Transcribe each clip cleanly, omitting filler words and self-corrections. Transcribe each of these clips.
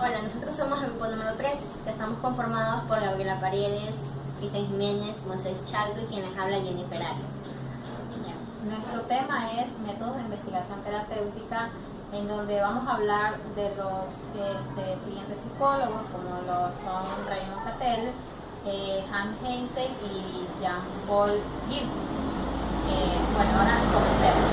Hola, nosotros somos el grupo número 3, que estamos conformados por Gabriela Paredes, Cristian Jiménez, Moisés Charco y quien les habla, Jennifer Arias. Nuestro tema es métodos de investigación terapéutica, en donde vamos a hablar de los siguientes psicólogos, como lo son Raymond Cattell, Hans Heinzen y Jean-Paul Gilbert. Bueno, ahora comencemos.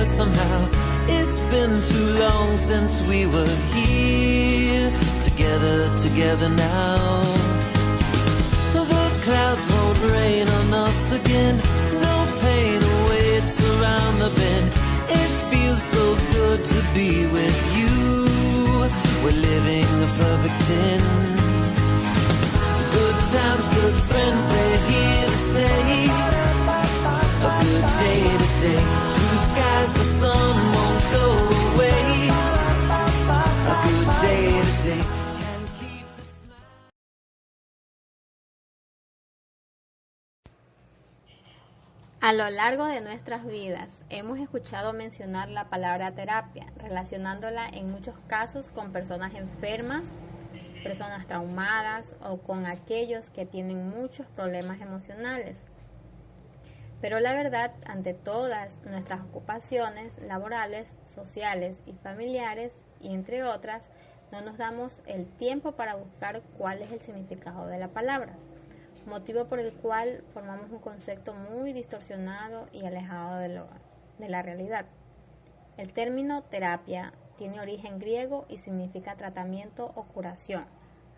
Somehow it's been too long since we were here together now. The clouds won't rain on us again, no pain awaits around the bend. It feels so good to be with you. We're living a perfect 10. Good times, good friends, they're here to stay. A good day today. Skies, the sun won't go away. A good day today can keep the smile. A lo largo de nuestras vidas hemos escuchado mencionar la palabra terapia, relacionándola en muchos casos con personas enfermas, personas traumadas o con aquellos que tienen muchos problemas emocionales. Pero la verdad, ante todas nuestras ocupaciones laborales, sociales y familiares, y entre otras, no nos damos el tiempo para buscar cuál es el significado de la palabra, motivo por el cual formamos un concepto muy distorsionado y alejado de la realidad. El término terapia tiene origen griego y significa tratamiento o curación,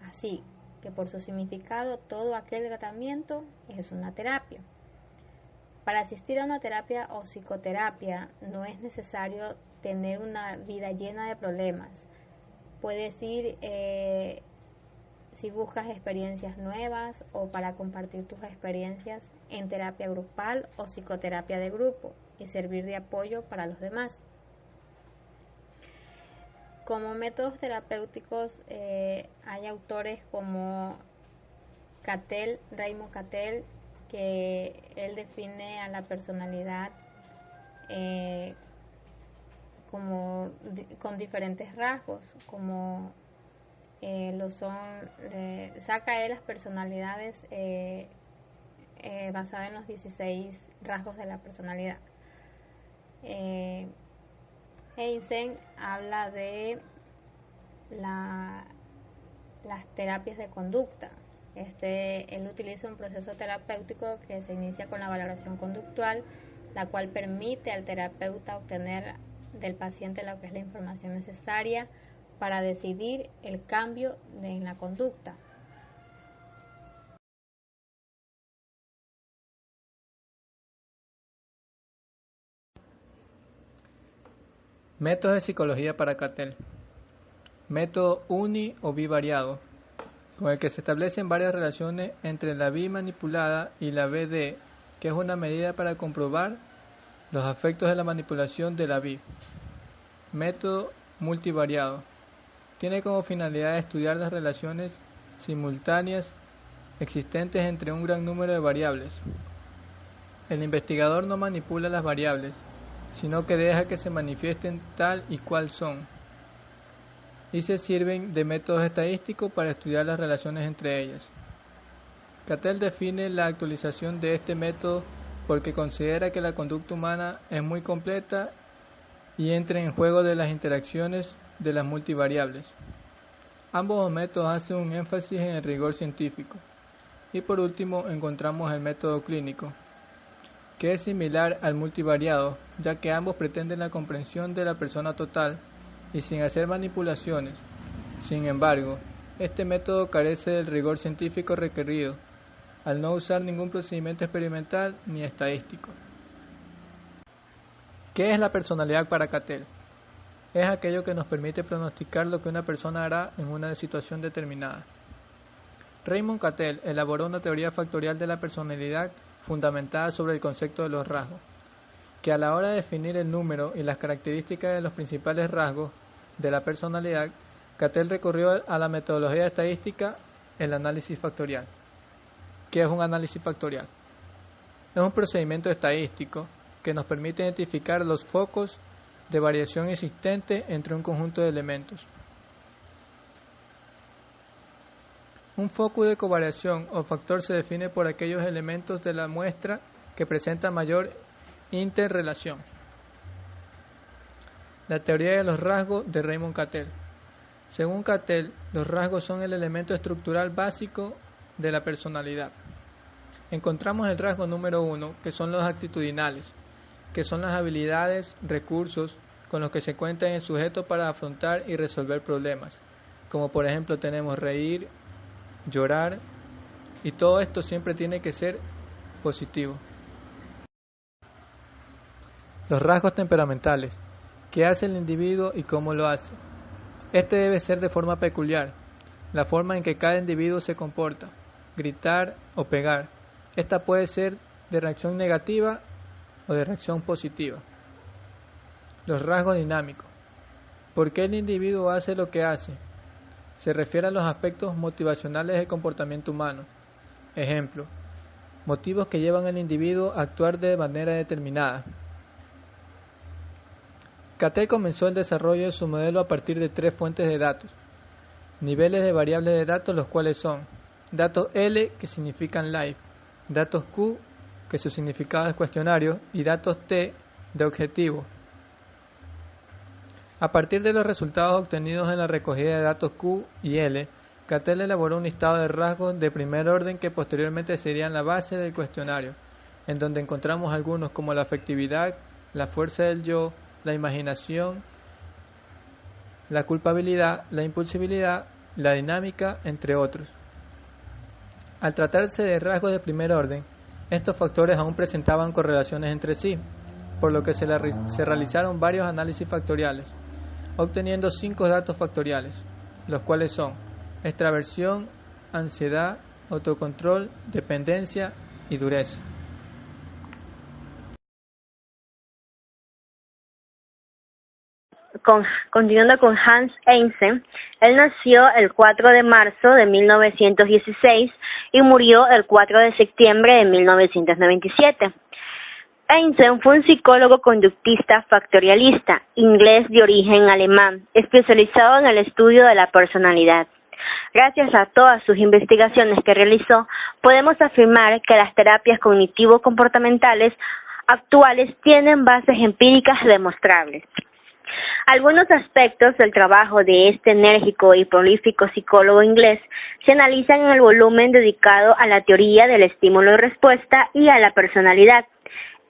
así que por su significado todo aquel tratamiento es una terapia. Para asistir a una terapia o psicoterapia no es necesario tener una vida llena de problemas. Puedes ir si buscas experiencias nuevas o para compartir tus experiencias en terapia grupal o psicoterapia de grupo y servir de apoyo para los demás. Como métodos terapéuticos hay autores como Raymond Cattell, que él define a la personalidad con diferentes rasgos, como lo son, saca él las personalidades basadas en los 16 rasgos de la personalidad. Heinzen habla de las terapias de conducta. Él utiliza un proceso terapéutico que se inicia con la valoración conductual, la cual permite al terapeuta obtener del paciente lo que es la información necesaria para decidir el cambio en la conducta. Métodos de psicología para Cattell. Método uni o bivariado, con el que se establecen varias relaciones entre la bi manipulada y la BD, que es una medida para comprobar los efectos de la manipulación de la bi. Método multivariado. Tiene como finalidad estudiar las relaciones simultáneas existentes entre un gran número de variables. El investigador no manipula las variables, sino que deja que se manifiesten tal y cual son, y se sirven de métodos estadísticos para estudiar las relaciones entre ellas. Cattell define la actualización de este método porque considera que la conducta humana es muy completa y entra en juego de las interacciones de las multivariables. Ambos métodos hacen un énfasis en el rigor científico. Y por último encontramos el método clínico, que es similar al multivariado, ya que ambos pretenden la comprensión de la persona total y sin hacer manipulaciones. Sin embargo, este método carece del rigor científico requerido, al no usar ningún procedimiento experimental ni estadístico. ¿Qué es la personalidad para Cattell? es aquello que nos permite pronosticar lo que una persona hará en una situación determinada. Raymond Cattell elaboró una teoría factorial de la personalidad fundamentada sobre el concepto de los rasgos, que a la hora de definir el número y las características de los principales rasgos de la personalidad, Cattell recurrió a la metodología estadística, el análisis factorial. ¿Qué es un análisis factorial? Es un procedimiento estadístico que nos permite identificar los focos de variación existentes entre un conjunto de elementos. Un foco de covariación o factor se define por aquellos elementos de la muestra que presentan mayor interrelación. La teoría de los rasgos de Raymond Cattell. Según Cattell, los rasgos son el elemento estructural básico de la personalidad. Encontramos el rasgo número 1, que son los actitudinales, que son las habilidades, recursos con los que se cuenta en el sujeto para afrontar y resolver problemas, como por ejemplo tenemos reír, llorar, y todo esto siempre tiene que ser positivo. Los rasgos temperamentales. ¿Qué hace el individuo y cómo lo hace? Este debe ser de forma peculiar, la forma en que cada individuo se comporta, gritar o pegar. Esta puede ser de reacción negativa o de reacción positiva. Los rasgos dinámicos. ¿Por qué el individuo hace lo que hace? Se refiere a los aspectos motivacionales del comportamiento humano. Ejemplo, motivos que llevan al individuo a actuar de manera determinada. Cattell comenzó el desarrollo de su modelo a partir de 3 fuentes de datos. Niveles de variables de datos, los cuales son datos L, que significan life, datos Q, que su significado es cuestionario, y datos T, de objetivo. A partir de los resultados obtenidos en la recogida de datos Q y L, Cattell elaboró un listado de rasgos de primer orden que posteriormente serían la base del cuestionario, en donde encontramos algunos como la afectividad, la fuerza del yo, la imaginación, la culpabilidad, la impulsividad, la dinámica, entre otros. Al tratarse de rasgos de primer orden, estos factores aún presentaban correlaciones entre sí, por lo que se realizaron varios análisis factoriales, obteniendo 5 datos factoriales, los cuales son extraversión, ansiedad, autocontrol, dependencia y dureza. Continuando con Hans Eysenck, él nació el 4 de marzo de 1916 y murió el 4 de septiembre de 1997. Eysenck fue un psicólogo conductista factorialista, inglés de origen alemán, especializado en el estudio de la personalidad. Gracias a todas sus investigaciones que realizó, podemos afirmar que las terapias cognitivo-comportamentales actuales tienen bases empíricas demostrables. Algunos aspectos del trabajo de este enérgico y prolífico psicólogo inglés se analizan en el volumen dedicado a la teoría del estímulo y respuesta y a la personalidad.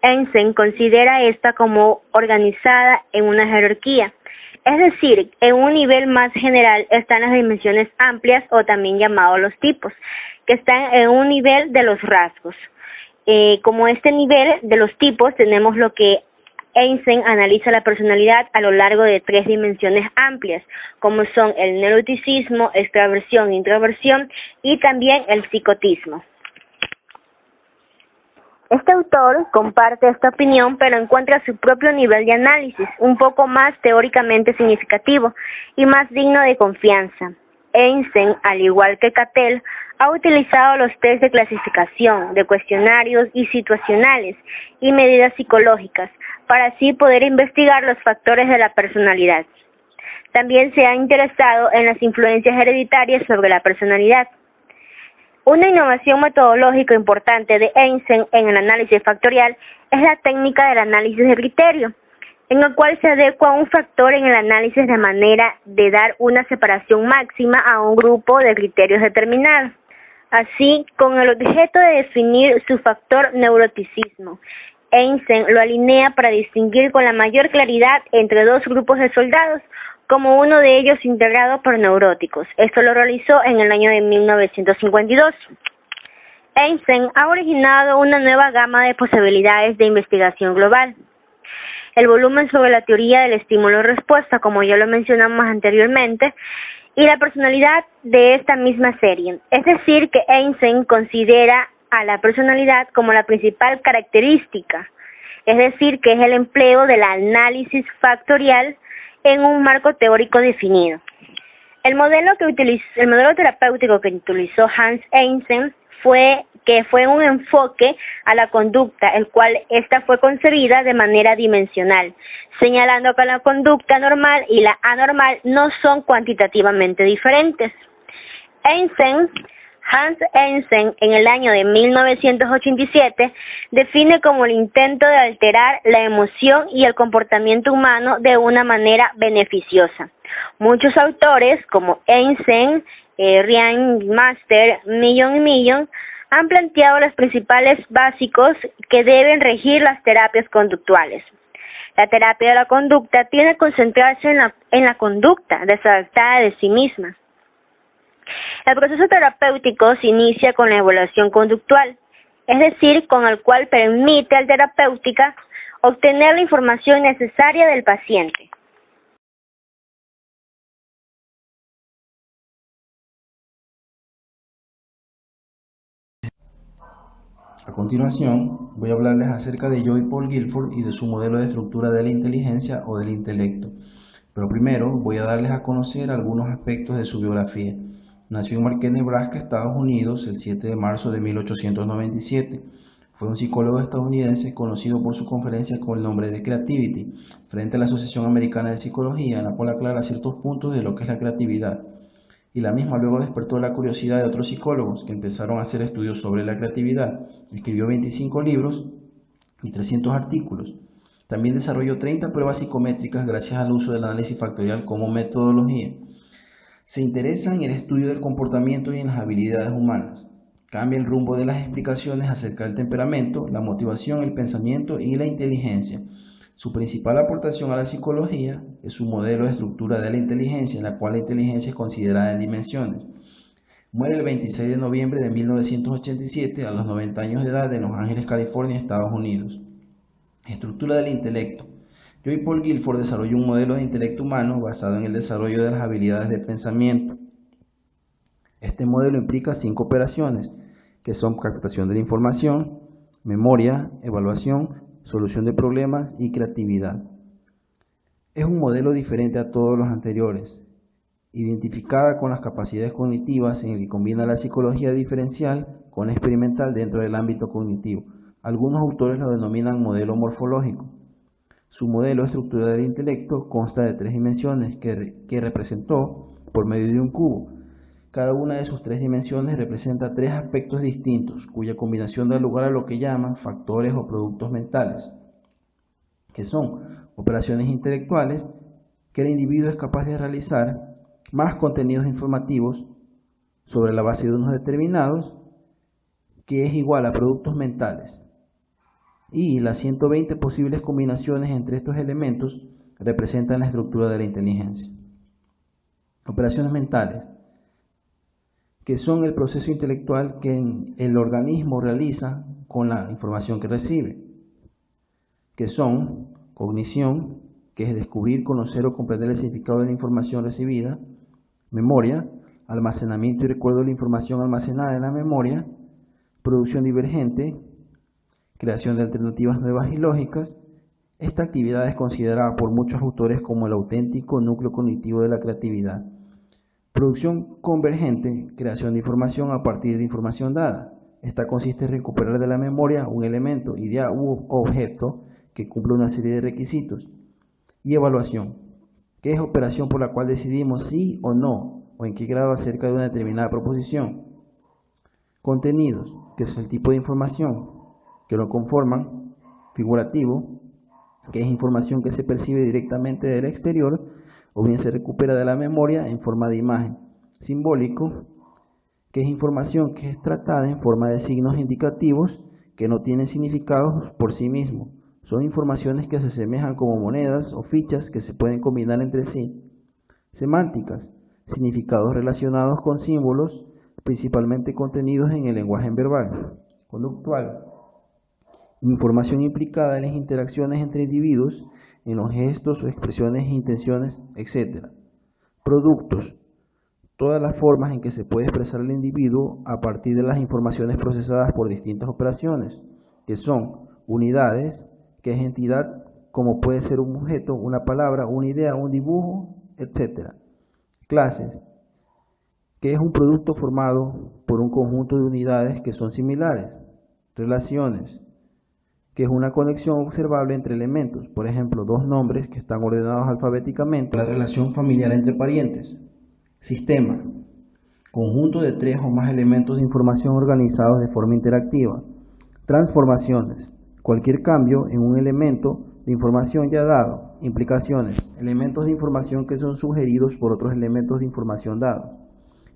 Eysenck considera esta como organizada en una jerarquía, es decir, en un nivel más general están las dimensiones amplias o también llamados los tipos, que están en un nivel de los rasgos. Como este nivel de los tipos tenemos lo que Eysenck analiza la personalidad a lo largo de 3 dimensiones amplias, como son el neuroticismo, extraversión, introversión y también el psicotismo. Este autor comparte esta opinión, pero encuentra su propio nivel de análisis, un poco más teóricamente significativo y más digno de confianza. Eysenck, al igual que Cattell, ha utilizado los test de clasificación, de cuestionarios y situacionales y medidas psicológicas, para así poder investigar los factores de la personalidad. También se ha interesado en las influencias hereditarias sobre la personalidad. Una innovación metodológica importante de Eysenck en el análisis factorial es la técnica del análisis de criterio, en el cual se adecua un factor en el análisis de manera de dar una separación máxima a un grupo de criterios determinados. Así, con el objeto de definir su factor neuroticismo, Eysenck lo alinea para distinguir con la mayor claridad entre 2 grupos de soldados, como uno de ellos integrado por neuróticos. Esto lo realizó en el año de 1952. Eysenck ha originado una nueva gama de posibilidades de investigación global. el volumen sobre la teoría del estímulo-respuesta, como ya lo mencionamos anteriormente, y la personalidad de esta misma serie. Es decir, que Einstein considera a la personalidad como la principal característica, es decir, que es el empleo del análisis factorial en un marco teórico definido. El modelo terapéutico que utilizó Hans Einstein fue un enfoque a la conducta, el cual esta fue concebida de manera dimensional, señalando que la conducta normal y la anormal no son cuantitativamente diferentes. Hans Einstein, en el año de 1987, define como el intento de alterar la emoción y el comportamiento humano de una manera beneficiosa. Muchos autores, como Einstein, Ryan Master, Millon, han planteado los principales básicos que deben regir las terapias conductuales. La terapia de la conducta tiene que concentrarse en la conducta desadaptada de sí misma. El proceso terapéutico se inicia con la evaluación conductual, es decir, con el cual permite al terapeuta obtener la información necesaria del paciente. A continuación, voy a hablarles acerca de Joy Paul Guilford y de su modelo de estructura de la inteligencia o del intelecto. Pero primero voy a darles a conocer algunos aspectos de su biografía. Nació en Marquette, Nebraska, Estados Unidos, el 7 de marzo de 1897. Fue un psicólogo estadounidense conocido por su conferencia con el nombre de Creativity, frente a la Asociación Americana de Psicología, en la cual aclara ciertos puntos de lo que es la creatividad. Y la misma luego despertó la curiosidad de otros psicólogos que empezaron a hacer estudios sobre la creatividad. Escribió 25 libros y 300 artículos. También desarrolló 30 pruebas psicométricas gracias al uso del análisis factorial como metodología. Se interesa en el estudio del comportamiento y en las habilidades humanas. Cambia el rumbo de las explicaciones acerca del temperamento, la motivación, el pensamiento y la inteligencia. Su principal aportación a la psicología es su modelo de estructura de la inteligencia, en la cual la inteligencia es considerada en dimensiones. Muere el 26 de noviembre de 1987 a los 90 años de edad en Los Ángeles, California, Estados Unidos. Estructura del intelecto. Joy Paul Guilford desarrolló un modelo de intelecto humano basado en el desarrollo de las habilidades de pensamiento. Este modelo implica 5 operaciones, que son captación de la información, memoria, evaluación, solución de problemas y creatividad. Es un modelo diferente a todos los anteriores, identificada con las capacidades cognitivas en el que combina la psicología diferencial con la experimental dentro del ámbito cognitivo. Algunos autores lo denominan modelo morfológico. Su modelo de estructura del intelecto consta de 3 dimensiones que representó por medio de un cubo. Cada una de sus 3 dimensiones representa 3 aspectos distintos, cuya combinación da lugar a lo que llaman factores o productos mentales, que son operaciones intelectuales que el individuo es capaz de realizar, más contenidos informativos sobre la base de unos determinados, que es igual a productos mentales. Y las 120 posibles combinaciones entre estos elementos representan la estructura de la inteligencia. Operaciones mentales, que son el proceso intelectual que el organismo realiza con la información que recibe, que son cognición, que es descubrir, conocer o comprender el significado de la información recibida, memoria, almacenamiento y recuerdo de la información almacenada en la memoria, producción divergente, creación de alternativas nuevas y lógicas. Esta actividad es considerada por muchos autores como el auténtico núcleo cognitivo de la creatividad. Producción convergente, creación de información a partir de información dada. Esta consiste en recuperar de la memoria un elemento, idea u objeto que cumple una serie de requisitos. Y evaluación, que es operación por la cual decidimos sí o no, o en qué grado acerca de una determinada proposición. Contenidos, que es el tipo de información que lo conforman. Figurativo, que es información que se percibe directamente del exterior o bien se recupera de la memoria en forma de imagen. Simbólico, que es información que es tratada en forma de signos indicativos que no tienen significados por sí mismos. Son informaciones que se asemejan como monedas o fichas que se pueden combinar entre sí. Semánticas, significados relacionados con símbolos, principalmente contenidos en el lenguaje verbal. Conductual, información implicada en las interacciones entre individuos, en los gestos o expresiones e intenciones, etc. Productos, todas las formas en que se puede expresar el individuo a partir de las informaciones procesadas por distintas operaciones, que son unidades, que es entidad, como puede ser un objeto, una palabra, una idea, un dibujo, etc. Clases, que es un producto formado por un conjunto de unidades que son similares. Relaciones, que es una conexión observable entre elementos, por ejemplo, dos nombres que están ordenados alfabéticamente. La relación familiar entre parientes. Sistema, conjunto de 3 o más elementos de información organizados de forma interactiva. Transformaciones, cualquier cambio en un elemento de información ya dado. Implicaciones, elementos de información que son sugeridos por otros elementos de información dados.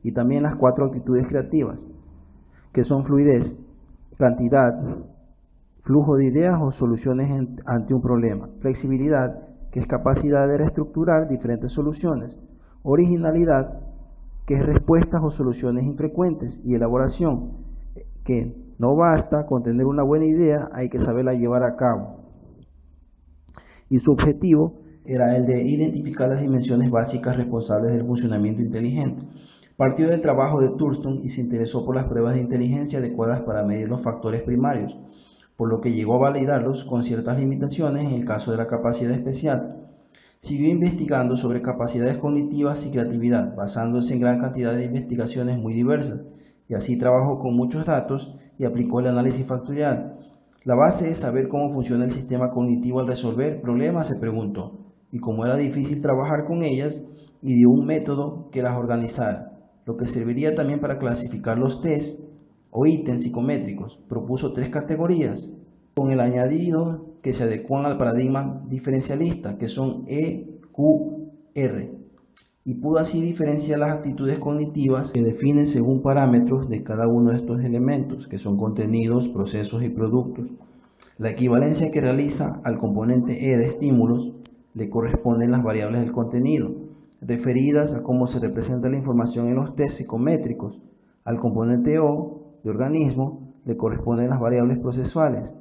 Y también las 4 actitudes creativas, que son fluidez, cantidad, flujo de ideas o soluciones ante un problema. Flexibilidad, que es capacidad de reestructurar diferentes soluciones. Originalidad, que es respuestas o soluciones infrecuentes. Y elaboración, que no basta con tener una buena idea, hay que saberla llevar a cabo. Y su objetivo era el de identificar las dimensiones básicas responsables del funcionamiento inteligente. Partió del trabajo de Thurston y se interesó por las pruebas de inteligencia adecuadas para medir los factores primarios, por lo que llegó a validarlos con ciertas limitaciones en el caso de la capacidad especial. Siguió investigando sobre capacidades cognitivas y creatividad, basándose en gran cantidad de investigaciones muy diversas, y así trabajó con muchos datos y aplicó el análisis factorial. La base es saber cómo funciona el sistema cognitivo al resolver problemas, se preguntó, y como era difícil trabajar con ellas, ideó un método que las organizara, lo que serviría también para clasificar los tests o ítems psicométricos. Propuso 3 categorías, con el añadido que se adecuan al paradigma diferencialista, que son E, Q, R, y pudo así diferenciar las actitudes cognitivas que definen según parámetros de cada uno de estos elementos, que son contenidos, procesos y productos. La equivalencia que realiza al componente E de estímulos le corresponden las variables del contenido, referidas a cómo se representa la información en los test psicométricos. Al componente O de organismo le corresponden las variables procesuales,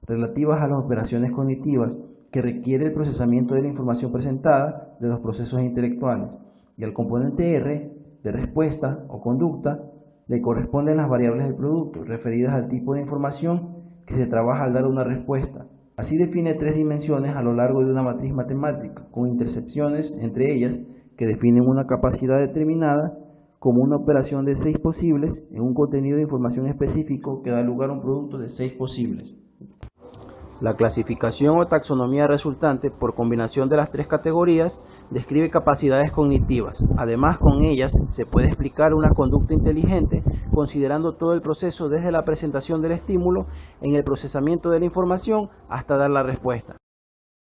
relativas a las operaciones cognitivas que requiere el procesamiento de la información presentada de los procesos intelectuales. Y al componente R de respuesta o conducta le corresponden las variables del producto, referidas al tipo de información que se trabaja al dar una respuesta. Así define 3 dimensiones a lo largo de una matriz matemática, con intercepciones entre ellas que definen una capacidad determinada como una operación de 6 posibles en un contenido de información específico que da lugar a un producto de 6 posibles. La clasificación o taxonomía resultante por combinación de las 3 categorías describe capacidades cognitivas. Además, con ellas se puede explicar una conducta inteligente considerando todo el proceso desde la presentación del estímulo en el procesamiento de la información hasta dar la respuesta.